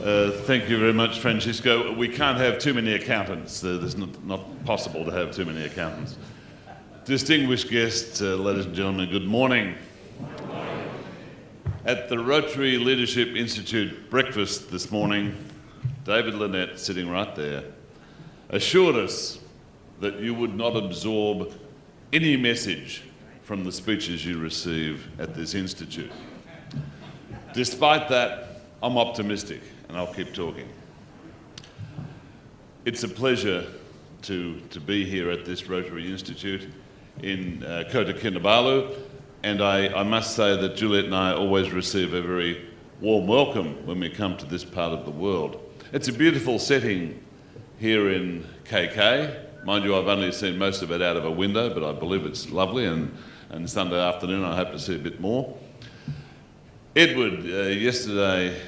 Thank you very much, Francisco. We can't have too many accountants. It's not possible to have too many accountants. Distinguished guests, ladies and gentlemen, good morning. Good morning. At the Rotary Leadership Institute breakfast this morning, David Lynette, sitting right there, assured us that you would not absorb any message from the speeches you receive at this institute. Despite that, I'm optimistic and I'll keep talking. It's a pleasure to be here at this Rotary Institute in Kota Kinabalu, and I must say that Juliet and I always receive a very warm welcome when we come to this part of the world. It's a beautiful setting here in KK. Mind you, I've only seen most of it out of a window, but I believe it's lovely, and Sunday afternoon I hope to see a bit more. Edward, yesterday,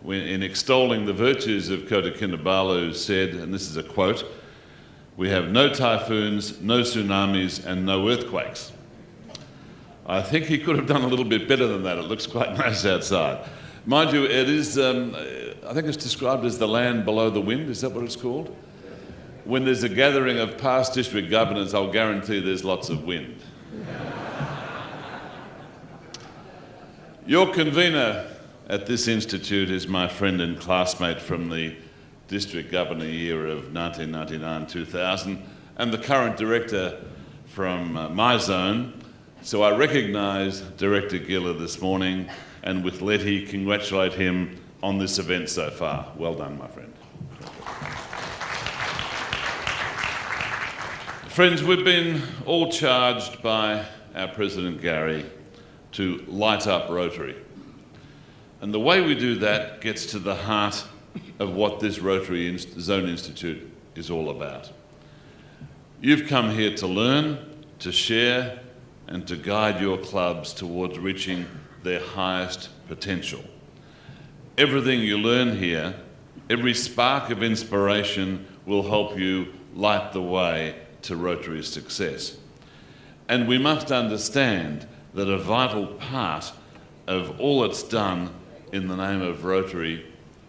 in extolling the virtues of Kota Kinabalu, said, and this is a quote, "We have no typhoons, no tsunamis, and no earthquakes." I think he could have done a little bit better than that. It looks quite nice outside. Mind you, it is, I think it's described as the land below the wind. Is that what it's called? When there's a gathering of past district governors, I'll guarantee there's lots of wind. Your convener at this institute is my friend and classmate from the district governor year of 1999-2000 and the current director from my zone. So I recognise Director Giller this morning, and with Letty, congratulate him on this event so far. Well done, my friend. Friends, we've been all charged by our President Gary to light up Rotary. And the way we do that gets to the heart of what this Rotary Zone Institute is all about. You've come here to learn, to share, and to guide your clubs towards reaching their highest potential. Everything you learn here, every spark of inspiration will help you light the way to Rotary's success. And we must understand that a vital part of all that's done in the name of Rotary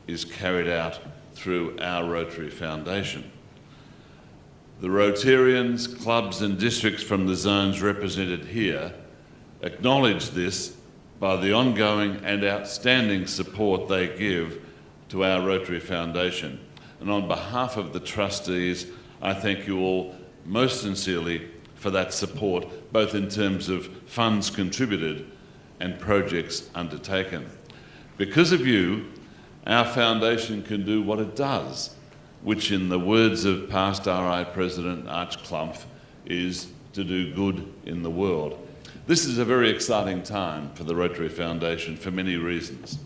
is carried out through our Rotary Foundation. The Rotarians, clubs and districts from the zones represented here acknowledge this by the ongoing and outstanding support they give to our Rotary Foundation. And on behalf of the trustees, I thank you all most sincerely for that support, both in terms of funds contributed and projects undertaken. Because of you, our foundation can do what it does, which in the words of past RI President Arch Clumph is to do good in the world. This is a very exciting time for the Rotary Foundation for many reasons.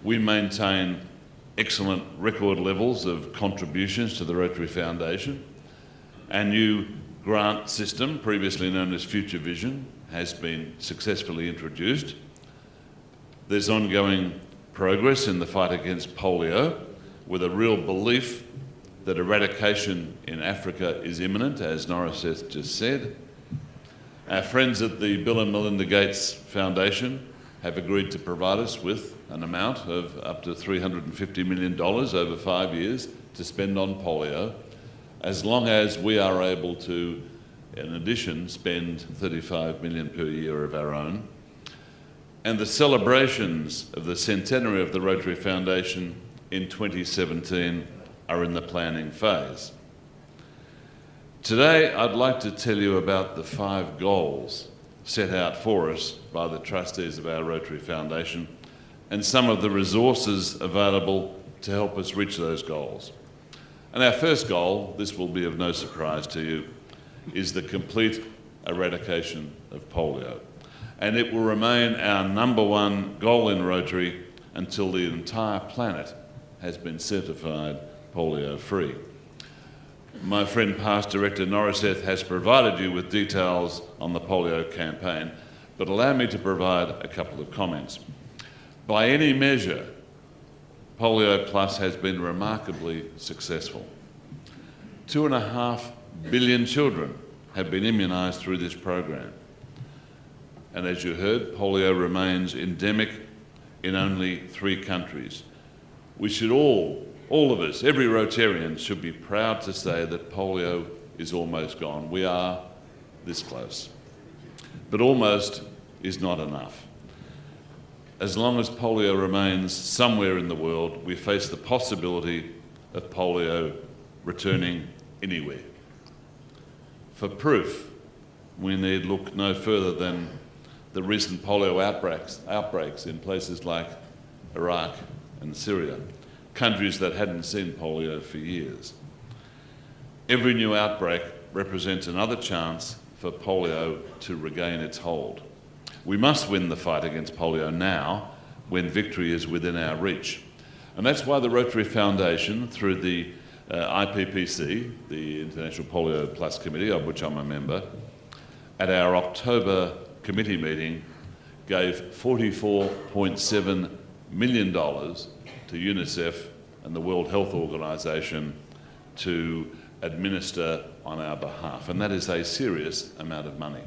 We maintain excellent record levels of contributions to the Rotary Foundation. Our new grant system, previously known as Future Vision, has been successfully introduced. There's ongoing progress in the fight against polio, with a real belief that eradication in Africa is imminent, as Norriseth just said. Our friends at the Bill and Melinda Gates Foundation have agreed to provide us with an amount of up to $350 million over 5 years to spend on polio, as long as we are able to, in addition, spend $35 million per year of our own. And the celebrations of the centenary of the Rotary Foundation in 2017 are in the planning phase. Today, I'd like to tell you about the 5 goals set out for us by the trustees of our Rotary Foundation and some of the resources available to help us reach those goals. And our first goal, this will be of no surprise to you, is the complete eradication of polio. And it will remain our #1 goal in Rotary until the entire planet has been certified polio-free. My friend past Director Norriseth has provided you with details on the polio campaign, but allow me to provide a couple of comments. By any measure, Polio Plus has been remarkably successful. 2.5 billion children have been immunised through this program. And as you heard, polio remains endemic in only 3 countries. we should all of us, every Rotarian, should be proud to say that polio is almost gone. We are this close. But almost is not enough. As long as polio remains somewhere in the world, we face the possibility of polio returning anywhere. For proof, we need look no further than the recent polio outbreaks in places like Iraq and Syria, countries that hadn't seen polio for years. Every new outbreak represents another chance for polio to regain its hold. We must win the fight against polio now, when victory is within our reach. And that's why the Rotary Foundation, through the IPPC, the International Polio Plus Committee, of which I'm a member, at our October committee meeting, gave $44.7 million to UNICEF and the World Health Organization to administer on our behalf. And that is a serious amount of money.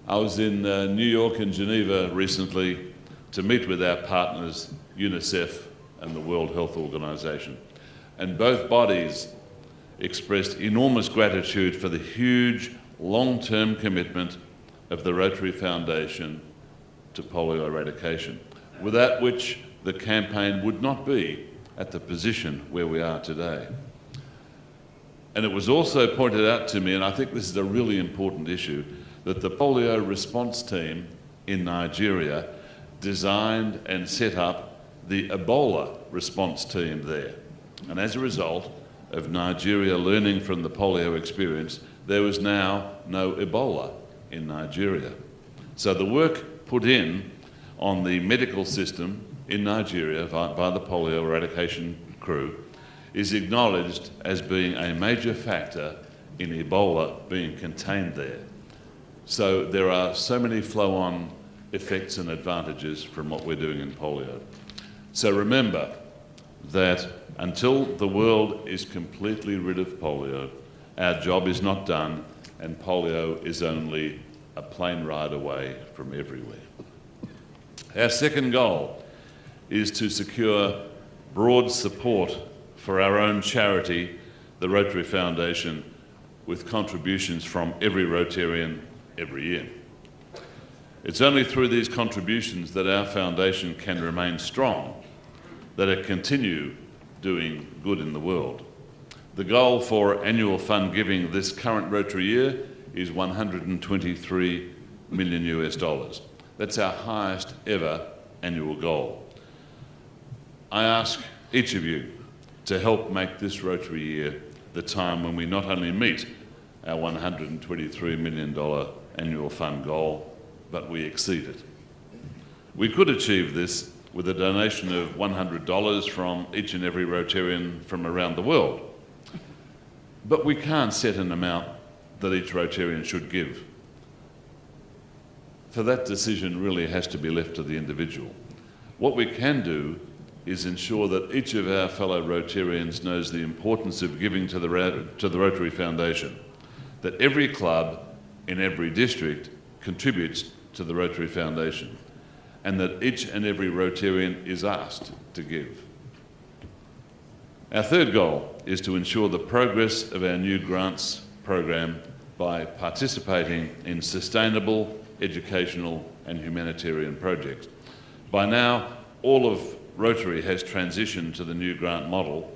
I was in New York and Geneva recently to meet with our partners, UNICEF and the World Health Organization. And both bodies expressed enormous gratitude for the huge long-term commitment of the Rotary Foundation to polio eradication, without which the campaign would not be at the position where we are today. And it was also pointed out to me, and I think this is a really important issue, that the polio response team in Nigeria designed and set up the Ebola response team there. And as a result of Nigeria learning from the polio experience, there was now no Ebola in Nigeria. So the work put in on the medical system in Nigeria by the polio eradication crew is acknowledged as being a major factor in Ebola being contained there. So there are so many flow-on effects and advantages from what we're doing in polio. So remember that until the world is completely rid of polio, our job is not done, and polio is only a plane ride away from everywhere. Our second goal is to secure broad support for our own charity, the Rotary Foundation, with contributions from every Rotarian every year. It's only through these contributions that our foundation can remain strong, that it continue doing good in the world. The goal for annual fund giving this current Rotary year is $123 million. That's our highest ever annual goal. I ask each of you to help make this Rotary year the time when we not only meet our $123 million annual fund goal, but we exceed it. We could achieve this with a donation of $100 from each and every Rotarian from around the world. But we can't set an amount that each Rotarian should give. For that decision really has to be left to the individual. What we can do is ensure that each of our fellow Rotarians knows the importance of giving to the Rotary Foundation, that every club in every district contributes to the Rotary Foundation, and that each and every Rotarian is asked to give. Our third goal is to ensure the progress of our new grants program by participating in sustainable, educational and humanitarian projects. By now, all of Rotary has transitioned to the new grant model,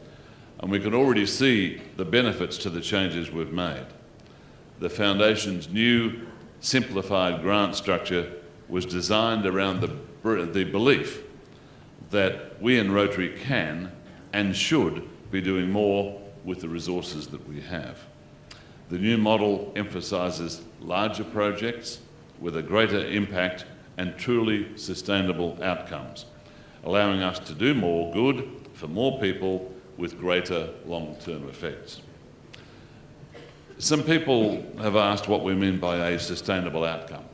and we can already see the benefits to the changes we've made. The Foundation's new simplified grant structure was designed around the belief that we in Rotary can and should be doing more with the resources that we have. The new model emphasises larger projects with a greater impact and truly sustainable outcomes, allowing us to do more good for more people with greater long-term effects. Some people have asked what we mean by a sustainable outcome.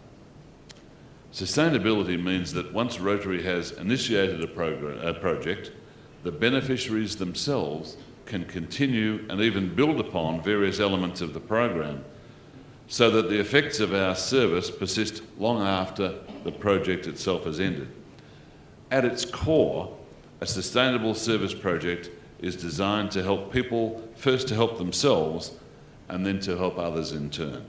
Sustainability means that once Rotary has initiated a project, the beneficiaries themselves can continue and even build upon various elements of the program so that the effects of our service persist long after the project itself has ended. At its core, a sustainable service project is designed to help people, first to help themselves, and then to help others in turn.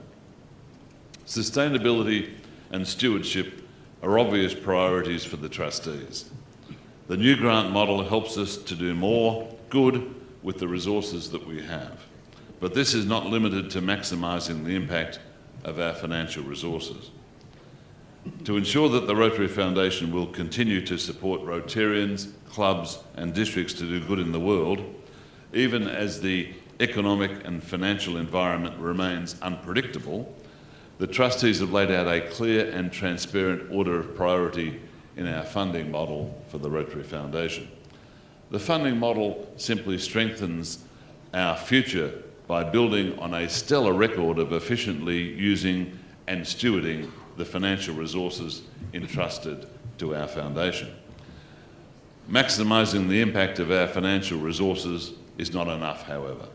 Sustainability and stewardship are obvious priorities for the trustees. The new grant model helps us to do more good with the resources that we have. But this is not limited to maximising the impact of our financial resources. To ensure that the Rotary Foundation will continue to support Rotarians, clubs and districts to do good in the world, even as the economic and financial environment remains unpredictable, the trustees have laid out a clear and transparent order of priority in our funding model for the Rotary Foundation. The funding model simply strengthens our future by building on a stellar record of efficiently using and stewarding the financial resources entrusted to our foundation. Maximising the impact of our financial resources is not enough, however.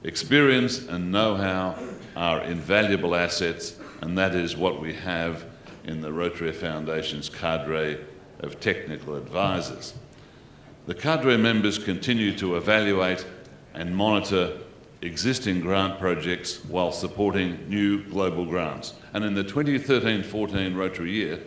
Experience and know-how are invaluable assets, and that is what we have in the Rotary Foundation's cadre of technical advisors. The cadre members continue to evaluate and monitor existing grant projects while supporting new global grants. And in the 2013-14 Rotary year,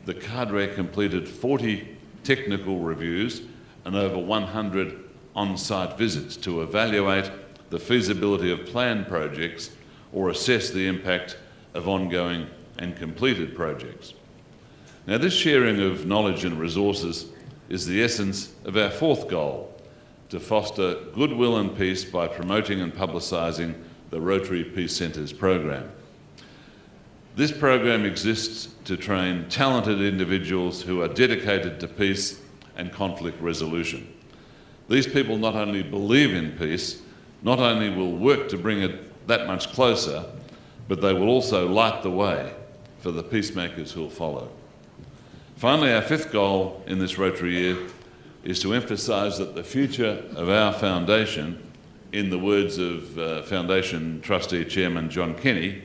the cadre completed 40 technical reviews and over 100 on-site visits to evaluate the feasibility of planned projects or assess the impact of ongoing and completed projects. Now, this sharing of knowledge and resources is the essence of our fourth goal, to foster goodwill and peace by promoting and publicising the Rotary Peace Centres program. This program exists to train talented individuals who are dedicated to peace and conflict resolution. These people not only believe in peace, not only will work to bring it that much closer, but they will also light the way for the peacemakers who will follow. Finally, our fifth goal in this Rotary year is to emphasise that the future of our foundation, in the words of Foundation Trustee Chairman John Kenny,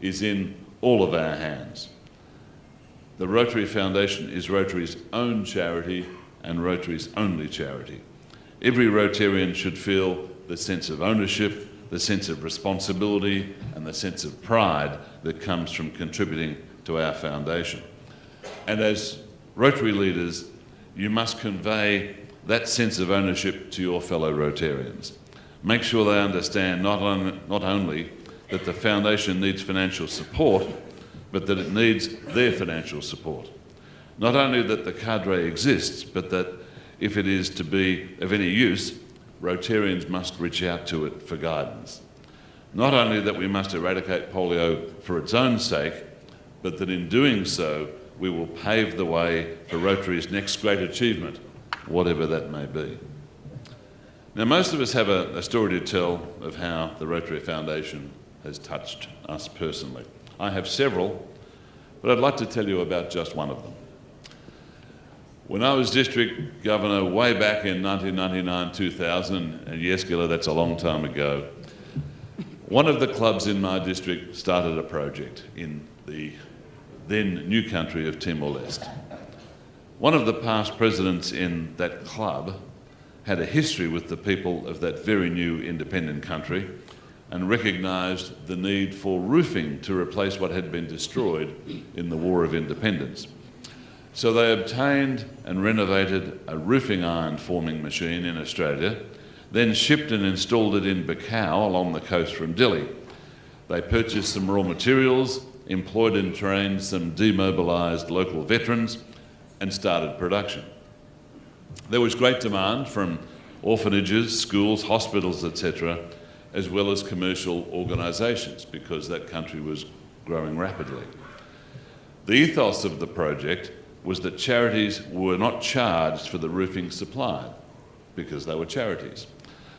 is in all of our hands. The Rotary Foundation is Rotary's own charity and Rotary's only charity. Every Rotarian should feel the sense of ownership, the sense of responsibility and the sense of pride that comes from contributing to our foundation. And as Rotary leaders, you must convey that sense of ownership to your fellow Rotarians. Make sure they understand not only that the foundation needs financial support, but that it needs their financial support. Not only that the cadre exists, but that if it is to be of any use, Rotarians must reach out to it for guidance. Not only that we must eradicate polio for its own sake, but that in doing so, we will pave the way for Rotary's next great achievement, whatever that may be. Now, most of us have a story to tell of how the Rotary Foundation has touched us personally. I have several, but I'd like to tell you about just one of them. When I was District Governor way back in 1999-2000, and yes, Gilla, that's a long time ago, one of the clubs in my district started a project in the then new country of Timor-Leste. One of the past presidents in that club had a history with the people of that very new independent country and recognised the need for roofing to replace what had been destroyed in the War of Independence. So they obtained and renovated a roofing iron forming machine in Australia, then shipped and installed it in Bacau along the coast from Dili. They purchased some raw materials, employed and trained some demobilised local veterans and started production. There was great demand from orphanages, schools, hospitals, etc., as well as commercial organisations because that country was growing rapidly. The ethos of the project was that charities were not charged for the roofing supplied because they were charities.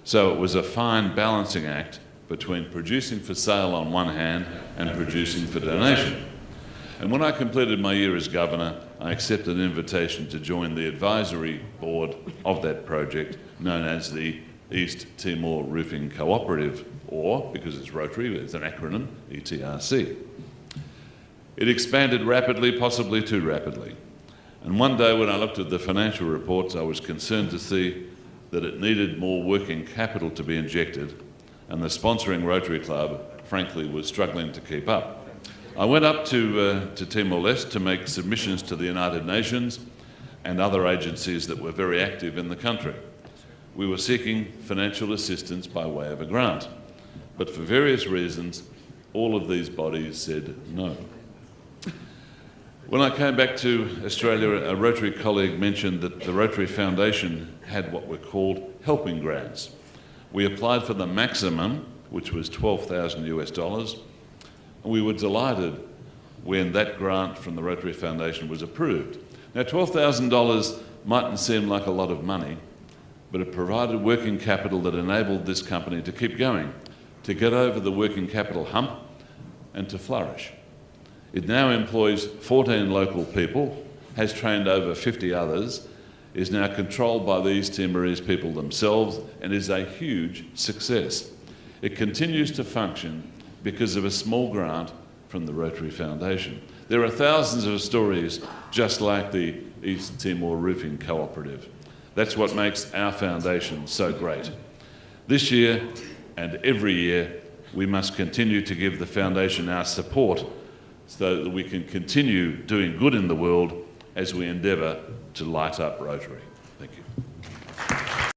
So it was a fine balancing act between producing for sale on one hand and producing for donation. And when I completed my year as Governor, I accepted an invitation to join the advisory board of that project, known as the East Timor Roofing Cooperative, or, because it's Rotary, it's an acronym, ETRC. It expanded rapidly, possibly too rapidly. And one day when I looked at the financial reports, I was concerned to see that it needed more working capital to be injected, and the sponsoring Rotary Club, frankly, was struggling to keep up. I went up to Timor-Leste to make submissions to the United Nations and other agencies that were very active in the country. We were seeking financial assistance by way of a grant, but for various reasons, all of these bodies said no. When I came back to Australia, a Rotary colleague mentioned that the Rotary Foundation had what were called helping grants. We applied for the maximum, which was $12,000 US, and we were delighted when that grant from the Rotary Foundation was approved. Now, $12,000 mightn't seem like a lot of money, but it provided working capital that enabled this company to keep going, to get over the working capital hump and to flourish. It now employs 14 local people, has trained over 50 others, is now controlled by these Timorese people themselves, and is a huge success. It continues to function because of a small grant from the Rotary Foundation. There are thousands of stories just like the East Timor Roofing Cooperative. That's what makes our foundation so great. This year and every year, we must continue to give the foundation our support so that we can continue doing good in the world as we endeavour to light up Rotary.